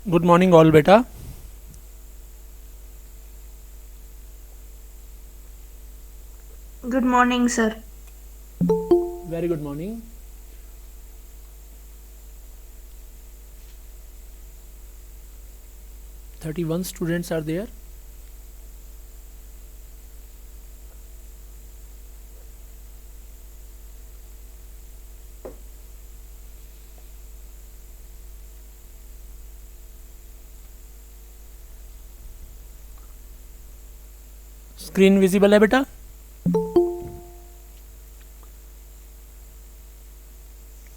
Good morning all बेटा. Good morning, sir. Very good morning. Thirty-one students are there. Screen visible है बेटा?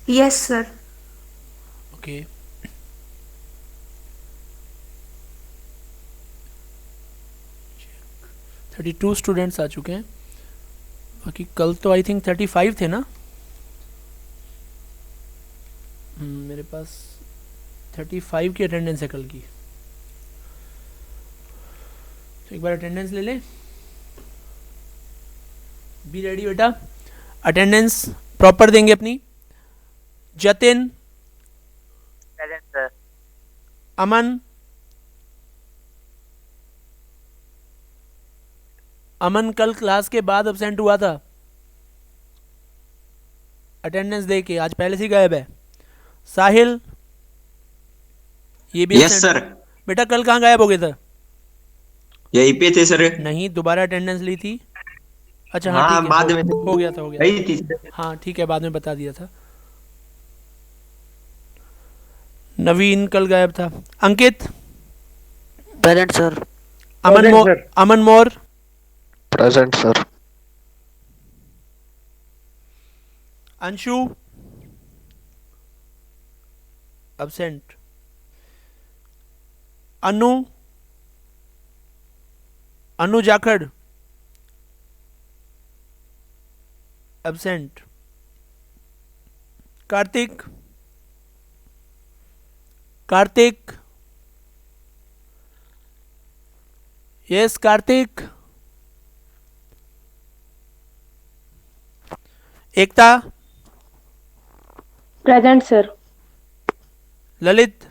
Yes, sir. Okay. 32 students आ चुके हैं. बाकी कल तो आई थिंक 35 थे ना. मेरे पास 35 की अटेंडेंस है कल की. तो एक बार अटेंडेंस ले लें. बी रेडी बेटा. अटेंडेंस प्रॉपर देंगे अपनी. Jatin, present sir. अमन, अमन कल क्लास के बाद अब्सेंट हुआ था. अटेंडेंस दे के आज पहले से ही गायब है. साहिल, ये भी यस absent सर. है. बेटा कल कहाँ गायब हो गए थे? यहीं पे थे सर. नहीं, दोबारा अटेंडेंस ली थी. अच्छा हाँ हाँ ठीक है, बाद में हो गया था, हो गया गई था. थी सर. हाँ ठीक है, बाद में बता दिया था. नवीन कल गायब था. Ankit, present sir. Aman More, present sir. Anshu absent. Anu, Anu Jakhar absent. Kartik, Kartik, yes Kartik. Ekta, present sir. Lalit,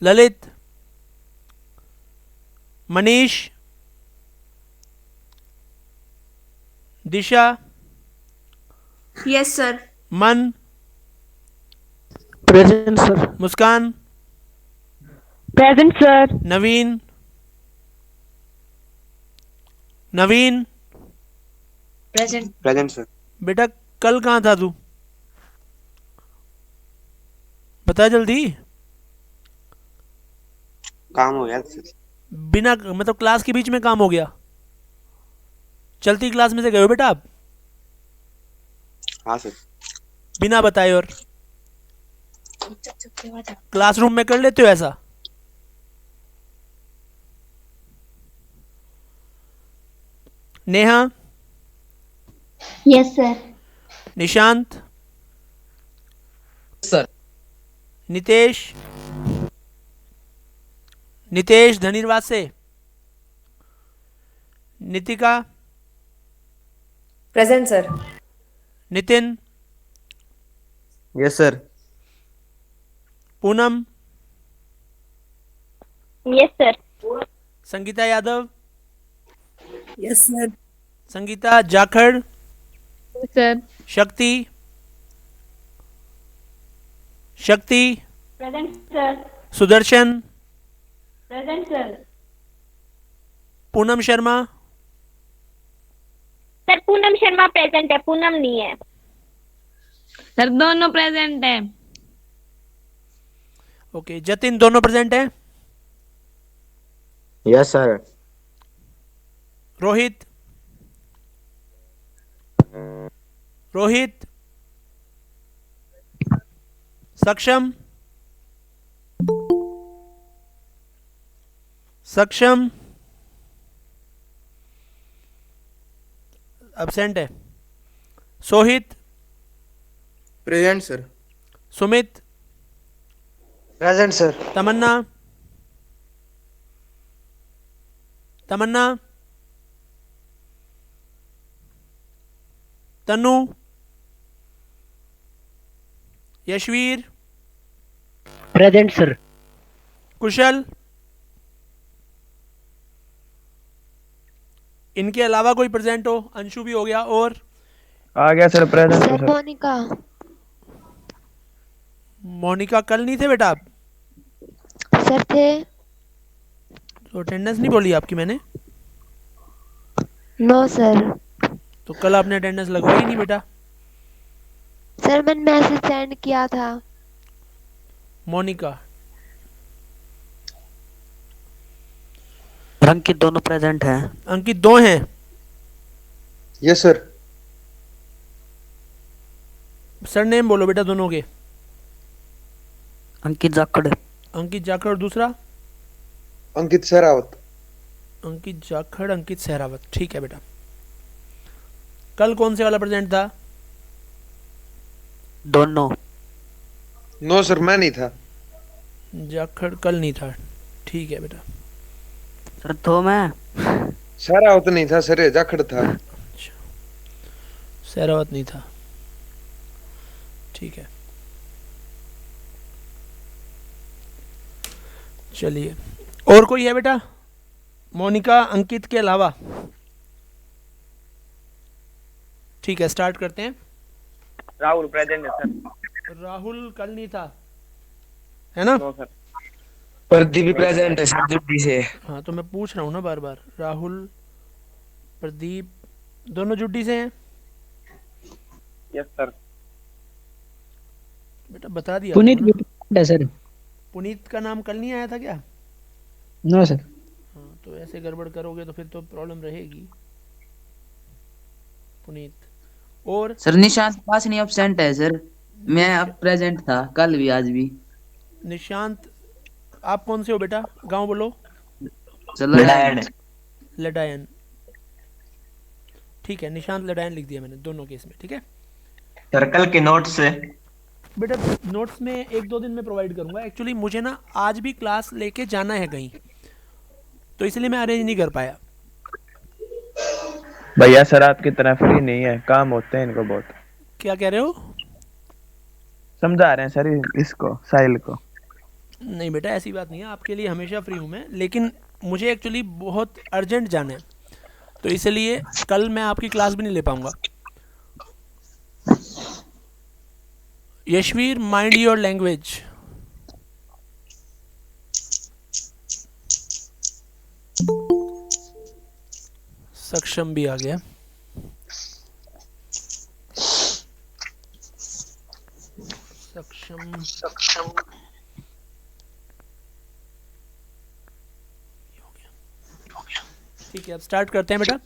Lalit, Manish, Disha, Yes, sir. Mann, present sir. Muskan, present sir. Naveen, Naveen. Present sir. बेटा कल कहाँ था तू? बता जल्दी. काम हो गया सर. बिना मतलब क्लास के बीच में काम हो गया? चलती क्लास में से गए हो बेटा आप? हाँ सर. बिना बताए? और क्लासरूम में कर लेते हो ऐसा? Neha, yes sir. Nishant, sir. Nitesh, Nitesh धनीरवाद से, Nitika, present sir. Nitin, yes sir. Poonam, yes sir. Sangeeta Yadav, yes sir. Sangeeta Jakhar, sir. Shakti, Shakti, present sir. Sudarshan, present sir. Poonam Sharma, sir Poonam Sharma present है, पूनम नहीं है. सर दोनों प्रेजेंट है. ओके. जतिन दोनों प्रेजेंट है. Yes sir. रोहित, रोहित, सक्षम, सक्षम एब्सेंट है. Sohit, present sir. Sumit, present sir. Tamanna, Tamanna, Tanu, Yashveer, present sir. Kushal, इनके अलावा कोई प्रेजेंट हो? अंशु भी हो गया, और आ गया sir, present sir sir. Monika. Monika कल नहीं थे बेटा आप? सर थे। तो अटेंडेंस नहीं बोली आपकी मैंने? No sir. तो कल आपने अटेंडेंस लगवाई नहीं बेटा। सर मैंने मैसेज सेंड किया था। मोनिका, अंकित दोनों प्रेजेंट हैं। अंकित दो हैं। Yes sir. सर नेम बोलो बेटा दोनों के। अंकित जाखड़। अंकित जाखड़, और दूसरा अंकित सहरावत। अंकित जाखड़, अंकित सहरावत। ठीक है बेटा। कल कौन से वाला प्रेजेंट था? दोनों। नो सर, मैं नहीं था। जाखड़ कल नहीं था। ठीक है बेटा। सर तो मैं। सहरावत नहीं था सर, जाखड़ था। अच्छा, सहरावत नहीं था। ठीक है, चलिए। और कोई है बेटा मोनिका अंकित के अलावा? ठीक है, स्टार्ट करते हैं। राहुल प्रेजेंट है सर। राहुल कल नहीं था, है ना? No sir. प्रदीप भी प्रेजेंट है सर, जुट्टी से। हाँ, तो मैं पूछ रहा हूँ ना बार बार। राहुल, प्रदीप दोनों जुट्टी से हैं? Yes sir. बेटा बता दिया पुनीत आपको भी ना? present है सर। पुनीत का नाम कल नहीं आया था क्या? No sir. हाँ, तो ऐसे गड़बड़ करोगे तो फिर तो प्रॉब्लम रहेगी। पुनीत, और सर निशांत पास नहीं एब्सेंट है सर। मैं अब प्रेजेंट था कल भी आज भी। निशांत, आप कौन से हो बेटा? गांव बोलो। लड़ायन। लडायन। ठीक है, निशांत लडायन लिख दिया मैंने दोनों केस में। ठीक है सर्कल के नोट से बेटा, नोट्स में 1-2 दिन में प्रोवाइड करूंगा। एक्चुअली मुझे ना आज भी क्लास लेके जाना है कहीं, तो इसलिए मैं अरेंज नहीं कर पाया। भैया सर आपकी तरह फ्री नहीं है, काम होते हैं इनको बहुत। क्या कह रहे हो? समझा रहे हैं सर इसको, साहिल को। नहीं बेटा, ऐसी बात नहीं है, आपके लिए हमेशा फ्री हूँ मैं, लेकिन मुझे एक्चुअली बहुत अर्जेंट जाना है, तो इसलिए कल मैं आपकी क्लास भी नहीं ले पाऊंगा। Yashveer, mind your language. सक्षम भी आ गया। सक्षम ठीक है, अब स्टार्ट करते हैं बेटा।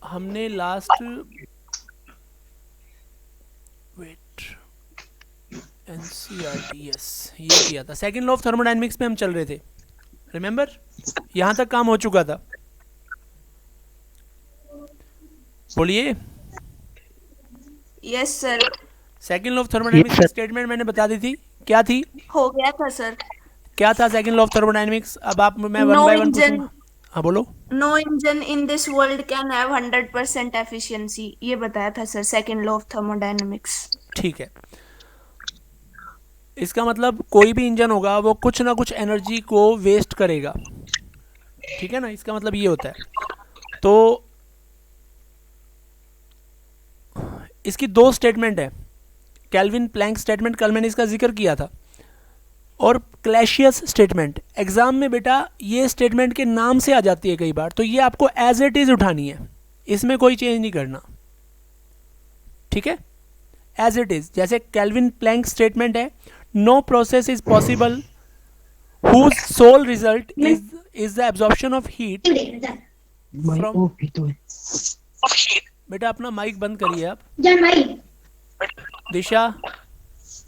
हमने लास्ट NCRTS ये किया था, सेकेंड लॉ ऑफ थर्मोडायनेमिक्स में हम चल रहे थे, रिमेंबर? यहां तक काम हो चुका था। बोलिए। Yes sir. Second law of thermodynamics की स्टेटमेंट मैंने बता दी थी, क्या थी? हो गया था सर। क्या था सेकेंड लॉ ऑफ थर्मोडायनेमिक्स? अब आप, मैं one No by one engine- पूछूंगा। हाँ बोलो। No engine in this world can have 100% efficiency, ये बताया था sir second law of thermodynamics. ठीक है, इसका मतलब कोई भी इंजन होगा वो कुछ ना कुछ एनर्जी को वेस्ट करेगा, ठीक है ना? इसका मतलब ये होता है। तो इसकी दो स्टेटमेंट है, केल्विन प्लैंक स्टेटमेंट, कल मैंने इसका जिक्र किया था, और क्लैशियस स्टेटमेंट। एग्जाम में बेटा ये स्टेटमेंट के नाम से आ जाती है कई बार, तो ये आपको एज इट इज उठानी है, इसमें कोई चेंज नहीं करना, ठीक है? As it is. जैसे केल्विन प्लैंक स्टेटमेंट है, no process is possible whose sole result is the absorption of heat from बेटा अपना माइक बंद करिए आप। दिशा,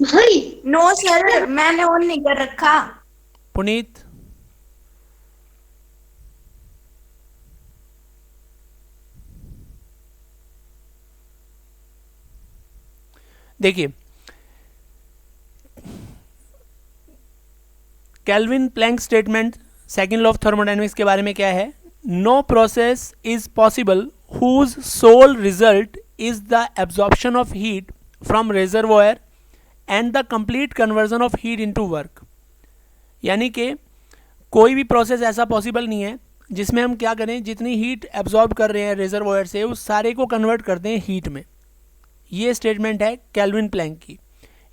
नो सर, मैंने ऑन नहीं कर रखा। पुनीत, देखिए Kelvin Planck statement second law of thermodynamics के बारे में क्या है? No process is possible whose sole result is the absorption of heat from reservoir and the complete conversion of heat into work. यानी कि कोई भी प्रोसेस ऐसा पॉसिबल नहीं है जिसमें हम क्या करें, जितनी हीट एब्जॉर्ब कर रहे हैं रेजर्वोयर से उस सारे को कन्वर्ट कर दें हीट में। ये स्टेटमेंट है केल्विन प्लैंक की।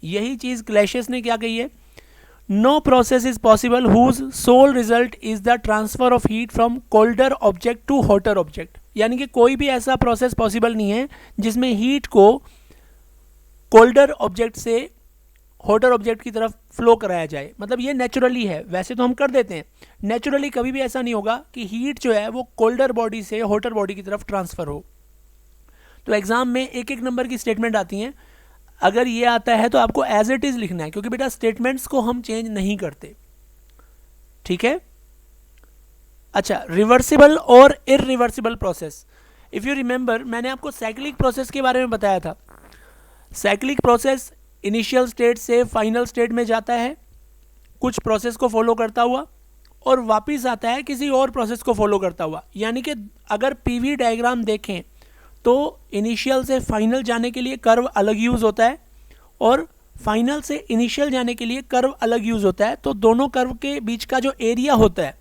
यही चीज़ क्लैशियस ने क्या कही है, no process is possible whose sole result is the transfer of heat from colder object to hotter object. यानी कि कोई भी ऐसा प्रोसेस पॉसिबल नहीं है जिसमें हीट को कोल्डर ऑब्जेक्ट से हॉटर ऑब्जेक्ट की तरफ फ्लो कराया जाए। मतलब ये नेचुरली है, वैसे तो हम कर देते हैं, नेचुरली कभी भी ऐसा नहीं होगा कि हीट जो है वो कोल्डर बॉडी से हॉटर बॉडी की तरफ ट्रांसफ़र हो। तो एग्जाम में एक एक नंबर की स्टेटमेंट आती हैं, अगर ये आता है तो आपको एज इट इज़ लिखना है, क्योंकि बेटा स्टेटमेंट्स को हम चेंज नहीं करते, ठीक है। अच्छा, रिवर्सिबल और irreversible process. If you remember, मैंने आपको साइक्लिक प्रोसेस के बारे में बताया था। साइक्लिक प्रोसेस इनिशियल स्टेट से फाइनल स्टेट में जाता है कुछ प्रोसेस को फॉलो करता हुआ और वापस आता है किसी और प्रोसेस को फॉलो करता हुआ। यानी कि अगर पीवी डायग्राम देखें तो इनिशियल से फाइनल जाने के लिए कर्व अलग यूज़ होता है और फाइनल से इनिशियल जाने के लिए कर्व अलग यूज़ होता है। तो दोनों कर्व के बीच का जो एरिया होता है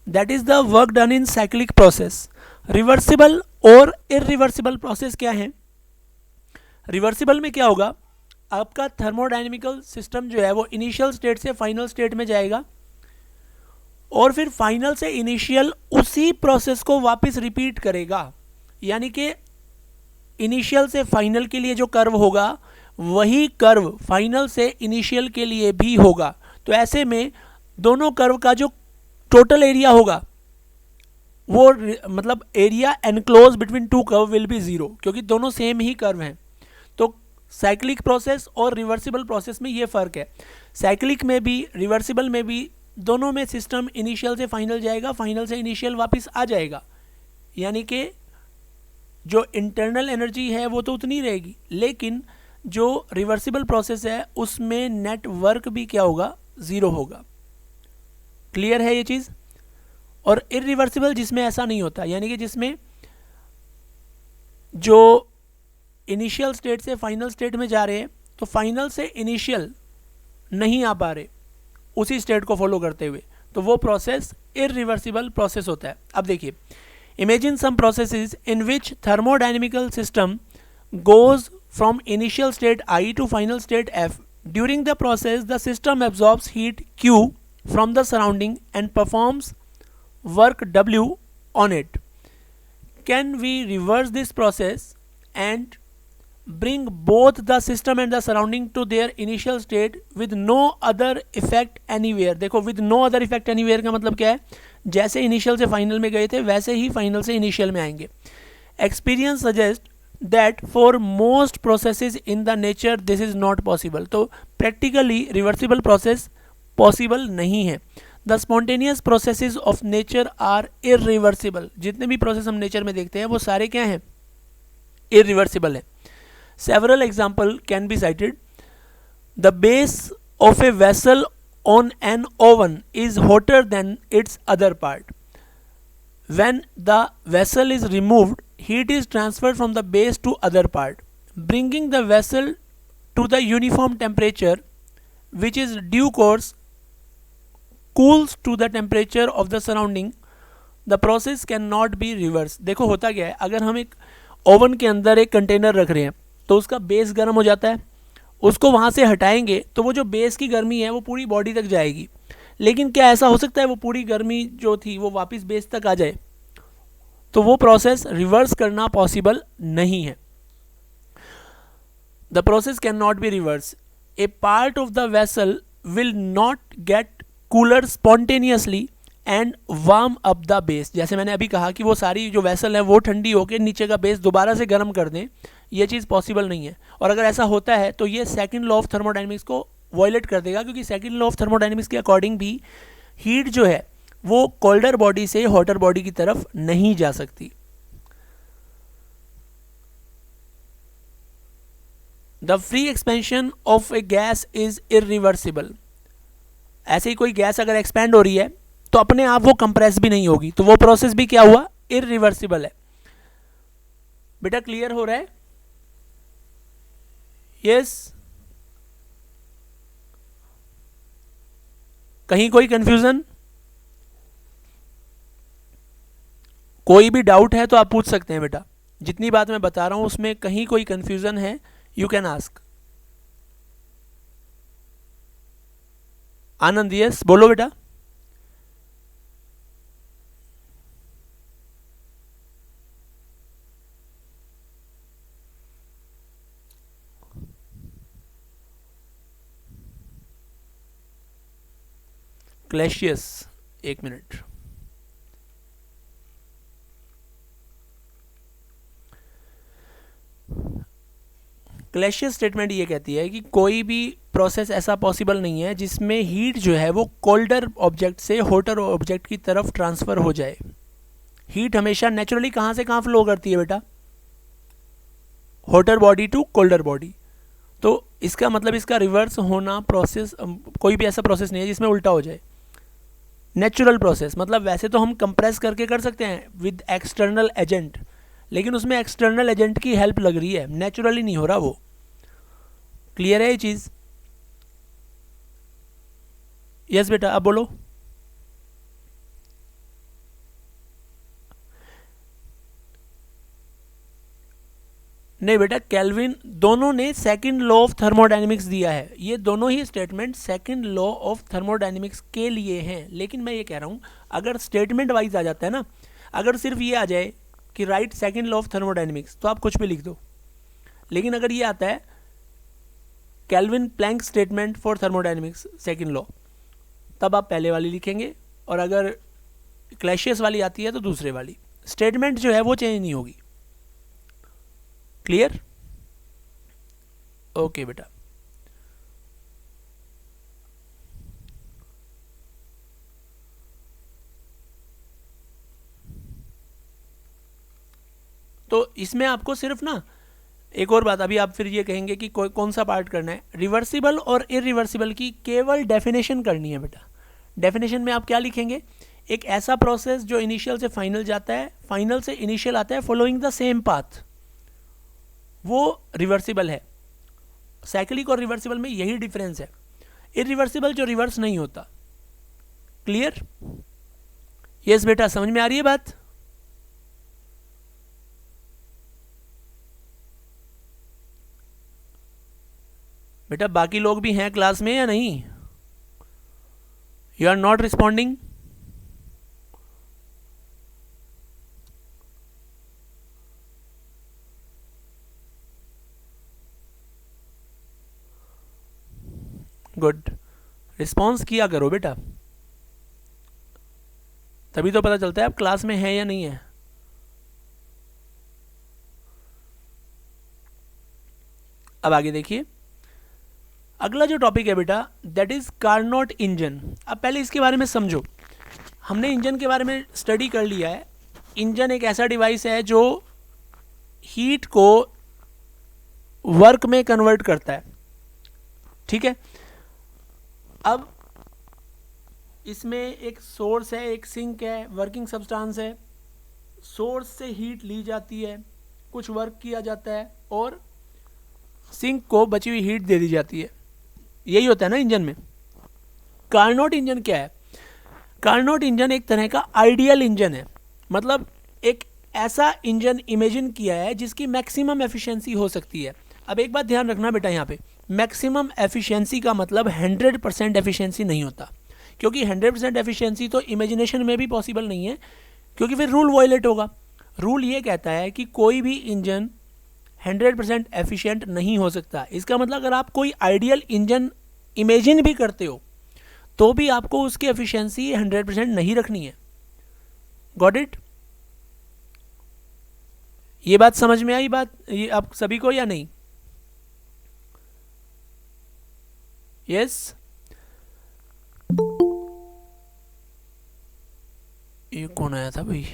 that is the work done in cyclic process. Reversible और इरिवर्सिबल प्रोसेस क्या है? रिवर्सिबल में क्या होगा, आपका थर्मोडायनेमिकल सिस्टम जो है वो इनिशियल स्टेट से फाइनल स्टेट में जाएगा और फिर फाइनल से इनिशियल उसी प्रोसेस को वापस रिपीट करेगा। यानी कि इनिशियल से फाइनल के लिए जो कर्व होगा वही कर्व फाइनल से इनिशियल के लिए भी होगा। तो ऐसे में दोनों कर्व का जो टोटल एरिया होगा वो मतलब area enclose between two curve will be zero, क्योंकि दोनों सेम ही कर्व हैं। तो साइक्लिक प्रोसेस और रिवर्सिबल प्रोसेस में ये फ़र्क है। साइक्लिक में भी रिवर्सिबल में भी दोनों में सिस्टम इनिशियल से फाइनल जाएगा, फाइनल से इनिशियल वापस आ जाएगा। यानी कि जो इंटरनल एनर्जी है वो तो उतनी रहेगी, लेकिन जो रिवर्सिबल प्रोसेस है उसमें नेट वर्क भी क्या होगा, ज़ीरो होगा। क्लियर है ये चीज़? और इरिवर्सिबल जिसमें ऐसा नहीं होता, यानी कि जिसमें जो इनिशियल स्टेट से फाइनल स्टेट में जा रहे हैं तो फाइनल से इनिशियल नहीं आ पा रहे उसी स्टेट को फॉलो करते हुए, तो वो प्रोसेस इरिवर्सिबल प्रोसेस होता है। अब देखिए, imagine some processes in which thermodynamical system goes from initial state I to final state F. During the process, the system absorbs heat Q from the surrounding and performs work W on it. Can we reverse this process and bring both the system and the surrounding to their initial state with no other effect anywhere? देखो, with no other effect anywhere का मतलब क्या है, जैसे initial से final में गए थे वैसे ही फाइनल से इनिशियल में आएंगे। Experience suggest that for most processes in the nature this is not possible. तो प्रैक्टिकली रिवर्सिबल प्रोसेस पॉसिबल नहीं है। The spontaneous processes of nature are irreversible. जितने भी प्रोसेस हम नेचर में देखते हैं वो सारे क्या हैं, इरिवर्सिबल है। Several example can be cited. The base of a vessel on an oven is hotter than its other part. When the vessel is removed, heat is transferred from the base to other part, bringing the vessel to the uniform temperature, which is due course cools to the temperature of the surrounding. The process cannot be reversed. देखो होता क्या है, अगर हम एक oven के अंदर एक कंटेनर रख रहे हैं तो उसका बेस गर्म हो जाता है, उसको वहाँ से हटाएंगे तो वो जो बेस की गर्मी है वो पूरी बॉडी तक जाएगी। लेकिन क्या ऐसा हो सकता है वो पूरी गर्मी जो थी वो वापस बेस तक आ जाए? तो वो प्रोसेस रिवर्स करना पॉसिबल नहीं है। The process can not be reverse. A part of the vessel will not gate cooler spontaneously and warm up the base. जैसे मैंने अभी कहा कि वो सारी जो वेसल है वो ठंडी होकर नीचे का बेस दोबारा से गर्म कर दें, ये चीज़ पॉसिबल नहीं है। और अगर ऐसा होता है तो ये सेकंड लॉ ऑफ थर्मोडायनेमिक्स को वायलेट कर देगा, क्योंकि सेकंड लॉ ऑफ थर्मोडायनेमिक्स के अकॉर्डिंग भी हीट जो है वो कोल्डर बॉडी से हॉटर बॉडी की तरफ नहीं जा सकती। The free expansion of A gas is irreversible. ऐसे ही कोई गैस अगर एक्सपेंड हो रही है तो अपने आप वो कंप्रेस भी नहीं होगी, तो वो प्रोसेस भी क्या हुआ, इरिवर्सिबल है। बेटा क्लियर हो रहा है? यस, कहीं कोई कंफ्यूजन, कोई भी डाउट है तो आप पूछ सकते हैं बेटा। जितनी बात मैं बता रहा हूं उसमें कहीं कोई कंफ्यूजन है, you can ask. Anand, yes बोलो बेटा। क्लैशियस, एक मिनट। क्लैशियस स्टेटमेंट ये कहती है कि कोई भी प्रोसेस ऐसा पॉसिबल नहीं है जिसमें हीट जो है वो कोल्डर ऑब्जेक्ट से हॉटर ऑब्जेक्ट की तरफ ट्रांसफर हो जाए। हीट हमेशा नेचुरली कहाँ से कहाँ फ्लो करती है बेटा? Hotter body to colder body. तो इसका मतलब इसका रिवर्स होना प्रोसेस, कोई भी ऐसा प्रोसेस नहीं है जिसमें उल्टा हो जाए। नेचुरल प्रोसेस मतलब वैसे तो हम कंप्रेस करके कर सकते हैं विद एक्सटर्नल एजेंट, लेकिन उसमें एक्सटर्नल एजेंट की हेल्प लग रही है, नेचुरली नहीं हो रहा वो। क्लियर है ये चीज? यस बेटा, अब बोलो। नहीं बेटा, केल्विन दोनों ने सेकंड लॉ ऑफ थर्मोडायनेमिक्स दिया है। ये दोनों ही statement second law of thermodynamics के लिए हैं। लेकिन मैं ये कह रहा हूं अगर स्टेटमेंट वाइज आ जाता है ना, अगर सिर्फ ये आ जाए कि right second law of thermodynamics तो आप कुछ भी लिख दो। लेकिन अगर ये आता है Kelvin Planck statement for thermodynamics second law, तब आप पहले वाली लिखेंगे, और अगर क्लैशियस वाली आती है तो दूसरे वाली। स्टेटमेंट जो है वो चेंज नहीं होगी। क्लियर? ओके बेटा। तो इसमें आपको सिर्फ ना एक और बात, अभी आप फिर ये कहेंगे कि कौन सा पार्ट करना है। रिवर्सिबल और इरिवर्सिबल की केवल डेफिनेशन करनी है बेटा। डेफिनेशन में आप क्या लिखेंगे? एक ऐसा प्रोसेस जो इनिशियल से फाइनल जाता है, फाइनल से इनिशियल आता है फॉलोइंग द सेम पाथ, वो रिवर्सिबल है। साइक्लिक और रिवर्सिबल में यही डिफरेंस है। इरिवर्सिबल जो रिवर्स नहीं होता। क्लियर? यस बेटा, समझ में आ रही है बात? बेटा बाकी लोग भी हैं क्लास में या नहीं? You are not responding. Good, response किया करो बेटा, तभी तो पता चलता है आप क्लास में हैं या नहीं है। अब आगे देखिए, अगला जो टॉपिक है बेटा दैट इज कार्नोट इंजन। अब पहले इसके बारे में समझो। हमने इंजन के बारे में स्टडी कर लिया है। इंजन एक ऐसा डिवाइस है जो हीट को वर्क में कन्वर्ट करता है। ठीक है, अब इसमें एक सोर्स है, एक सिंक है, वर्किंग सब्सटेंस है। सोर्स से हीट ली जाती है, कुछ वर्क किया जाता है और सिंक को बची हुई हीट दे दी जाती है। यही होता है ना इंजन में। कार्नोट इंजन क्या है? कार्नोट इंजन एक तरह का आइडियल इंजन है। मतलब एक ऐसा इंजन इमेजिन किया है जिसकी मैक्सिमम एफिशिएंसी हो सकती है। अब एक बात ध्यान रखना बेटा, यहाँ पे मैक्सिमम एफिशिएंसी का मतलब 100% एफिशिएंसी नहीं होता, क्योंकि 100% एफिशिएंसी तो इमेजिनेशन में भी पॉसिबल नहीं है, क्योंकि फिर रूल वायलेट होगा। रूल ये कहता है कि कोई भी इंजन 100% एफिशिएंट नहीं हो सकता। इसका मतलब अगर आप कोई आइडियल इंजन इमेजिन भी करते हो तो भी आपको उसकी एफिशिएंसी 100% नहीं रखनी है। Got it? ये बात समझ में आई बात ये आप सभी को या नहीं? यस? ये कौन आया था भाई?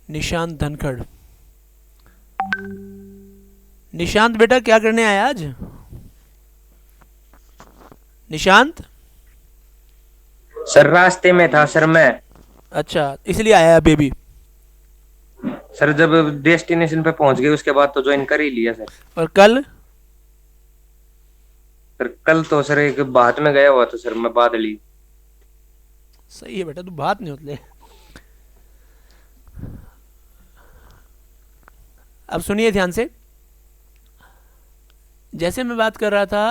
निशांत धनखड़। निशांत बेटा क्या करने आया आज? निशांत सर रास्ते में था सर मैं। अच्छा, इसलिए आया है बेबी। सर जब डेस्टिनेशन पे पहुंच गए उसके बाद तो ज्वाइन कर ही लिया सर। और कल? सर कल तो सर एक बात में गया हुआ था सर मैं बादली। सही है बेटा, तू बात नहीं होते। अब सुनिए ध्यान से। जैसे मैं बात कर रहा था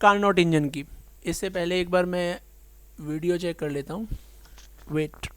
कार्नोट इंजन की, इससे पहले एक बार मैं वीडियो चेक कर लेता हूँ। वेट।